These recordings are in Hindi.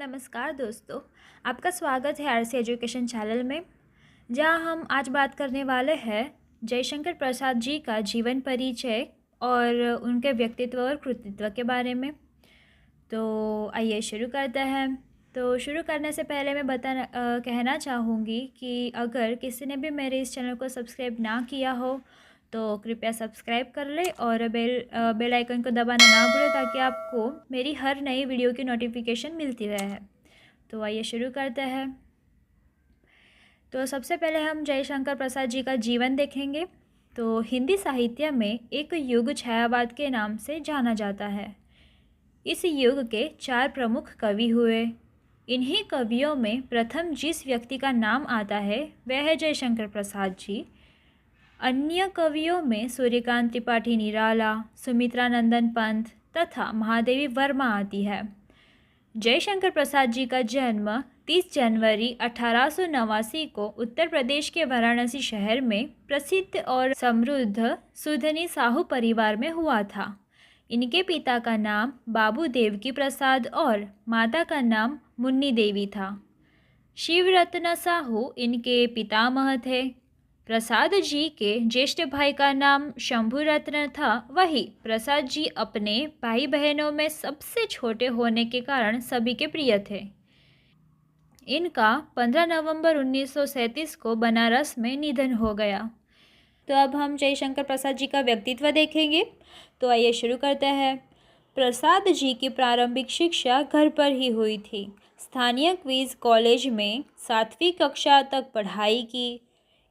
नमस्कार दोस्तों, आपका स्वागत है आरसी एजुकेशन चैनल में, जहां हम आज बात करने वाले हैं जयशंकर प्रसाद जी का जीवन परिचय और उनके व्यक्तित्व और कृतित्व के बारे में। तो आइए शुरू करते हैं। तो शुरू करने से पहले मैं कहना चाहूँगी कि अगर किसी ने भी मेरे इस चैनल को सब्सक्राइब ना किया हो तो कृपया सब्सक्राइब कर ले और बेल आइकन को दबाना ना भूलें ताकि आपको मेरी हर नई वीडियो की नोटिफिकेशन मिलती रहे। तो आइए शुरू करते हैं। तो सबसे पहले हम जयशंकर प्रसाद जी का जीवन देखेंगे। तो हिंदी साहित्य में एक युग छायावाद के नाम से जाना जाता है। इस युग के 4 प्रमुख कवि हुए। इन्हीं कवियों में प्रथम जिस व्यक्ति का नाम आता है वह है जयशंकर प्रसाद जी। अन्य कवियों में सूर्यकांत त्रिपाठी निराला, सुमित्रा नंदन पंत तथा महादेवी वर्मा आती है। जयशंकर प्रसाद जी का जन्म 30 जनवरी 1889 को उत्तर प्रदेश के वाराणसी शहर में प्रसिद्ध और समृद्ध सुधनी साहू परिवार में हुआ था। इनके पिता का नाम बाबू देवकी प्रसाद और माता का नाम मुन्नी देवी था। शिवरत्न साहू इनके पितामह थे। प्रसाद जी के ज्येष्ठ भाई का नाम शंभु रत्न था। वही प्रसाद जी अपने भाई बहनों में सबसे छोटे होने के कारण सभी के प्रिय थे। इनका 15 नवंबर 1937 को बनारस में निधन हो गया। तो अब हम जयशंकर प्रसाद जी का व्यक्तित्व देखेंगे। तो आइए शुरू करते हैं। प्रसाद जी की प्रारंभिक शिक्षा घर पर ही हुई थी। स्थानीय क्वींस कॉलेज में 7वीं कक्षा तक पढ़ाई की।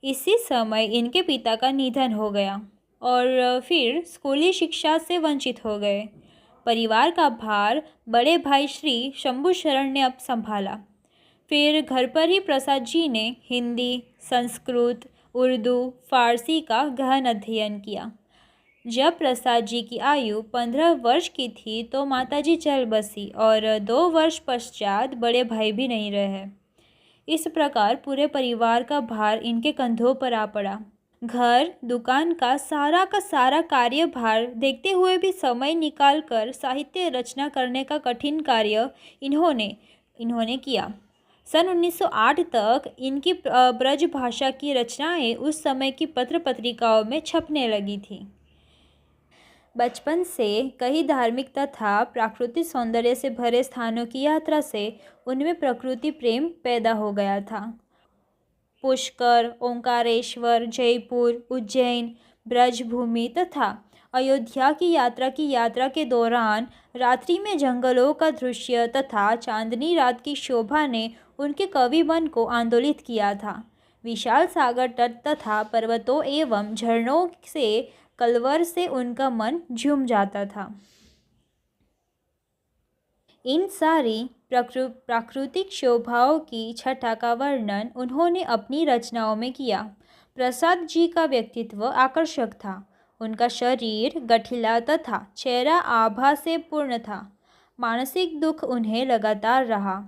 इसी समय इनके पिता का निधन हो गया और फिर स्कूली शिक्षा से वंचित हो गए। परिवार का भार बड़े भाई श्री शंभू शरण ने अब संभाला। फिर घर पर ही प्रसाद जी ने हिंदी, संस्कृत, उर्दू, फारसी का गहन अध्ययन किया। जब प्रसाद जी की आयु 15 वर्ष की थी तो माताजी चल बसी और 2 वर्ष पश्चात बड़े भाई भी नहीं रहे। इस प्रकार पूरे परिवार का भार इनके कंधों पर आ पड़ा। घर दुकान का सारा कार्यभार देखते हुए भी समय निकालकर साहित्य रचना करने का कठिन कार्य इन्होंने किया। सन 1908 तक इनकी ब्रज भाषा की रचनाएं उस समय की पत्र पत्रिकाओं में छपने लगी थी। बचपन से कई धार्मिक तथा प्राकृतिक सौंदर्य से भरे स्थानों की यात्रा से उनमें प्रकृति प्रेम पैदा हो गया था। पुष्कर, ओंकारेश्वर, जयपुर, उज्जैन, ब्रजभूमि तथा अयोध्या की यात्रा के दौरान रात्रि में जंगलों का दृश्य तथा चांदनी रात की शोभा ने उनके कवि मन को आंदोलित किया था। विशाल सागर तट तथा पर्वतों एवं झरनों से कलवर से उनका मन झूम जाता था। इन सारी प्राकृतिक शोभाओं की छटा का वर्णन उन्होंने अपनी रचनाओं में किया। प्रसाद जी का व्यक्तित्व आकर्षक था। उनका शरीर गठिला तथा चेहरा आभा से पूर्ण था। मानसिक दुख उन्हें लगातार रहा।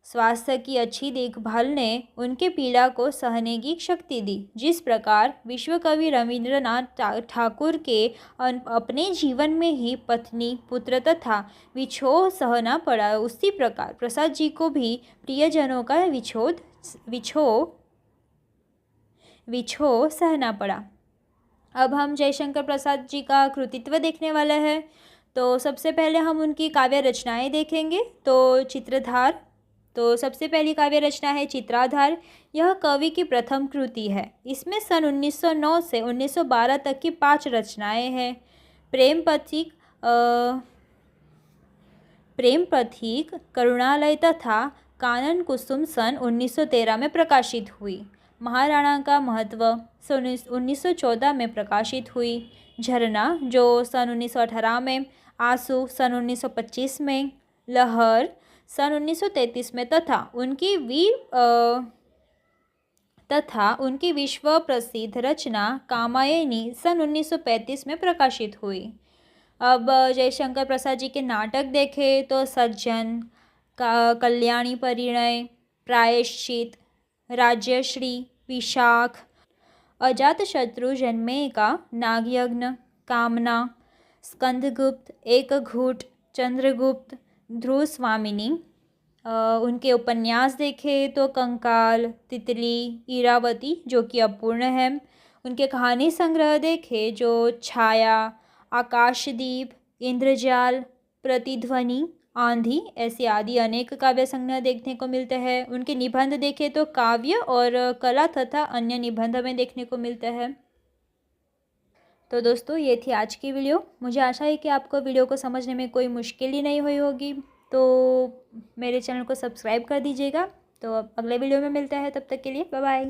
स्वास्थ्य की अच्छी देखभाल ने उनके पीड़ा को सहने की शक्ति दी। जिस प्रकार विश्व कवि रविंद्रनाथ ठाकुर के अपने जीवन में ही पत्नी, पुत्र तथा विछोह सहना पड़ा, उसी प्रकार प्रसाद जी को भी प्रियजनों का विछोह सहना पड़ा। अब हम जयशंकर प्रसाद जी का कृतित्व देखने वाले हैं। तो सबसे पहले हम उनकी काव्य रचनाएं देखेंगे। तो चित्रधार, तो सबसे पहली काव्य रचना है चित्राधार। यह कवि की प्रथम कृति है। इसमें सन 1909 से 1912 तक की 5 रचनाएं हैं। प्रेम पथिक, करुणालय तथा कानन कुसुम सन 1913 में प्रकाशित हुई। महाराणा का महत्व सन 1914 में प्रकाशित हुई। झरना जो सन 1918 में, आंसू सन 1925 में, लहर सन 1933 में तथा उनकी विश्व प्रसिद्ध रचना कामायनी सन 1935 में प्रकाशित हुई। अब जयशंकर प्रसाद जी के नाटक देखें तो सज्जन, कल्याणी परिणय, प्रायश्चित, राज्यश्री, विशाख, अजातशत्रु जन्मे का, नागयज्ञ, कामना, स्कंदगुप्त, एक घूट, चंद्रगुप्त, ध्रुव स्वामिनी, उनके उपन्यास देखें तो कंकाल, तितली, इरावती जो कि अपूर्ण है। उनके कहानी संग्रह देखें जो छाया, आकाशदीप, इंद्रजाल, प्रतिध्वनि, आंधी ऐसे आदि अनेक काव्य संग्रह देखने को मिलते हैं। उनके निबंध देखें तो काव्य और कला तथा अन्य निबंध में देखने को मिलते हैं। तो दोस्तों ये थी आज की वीडियो। मुझे आशा है कि आपको वीडियो को समझने में कोई मुश्किल ही नहीं हुई होगी। तो मेरे चैनल को सब्सक्राइब कर दीजिएगा। तो अब अगले वीडियो में मिलते हैं, तब तक के लिए बाय बाय।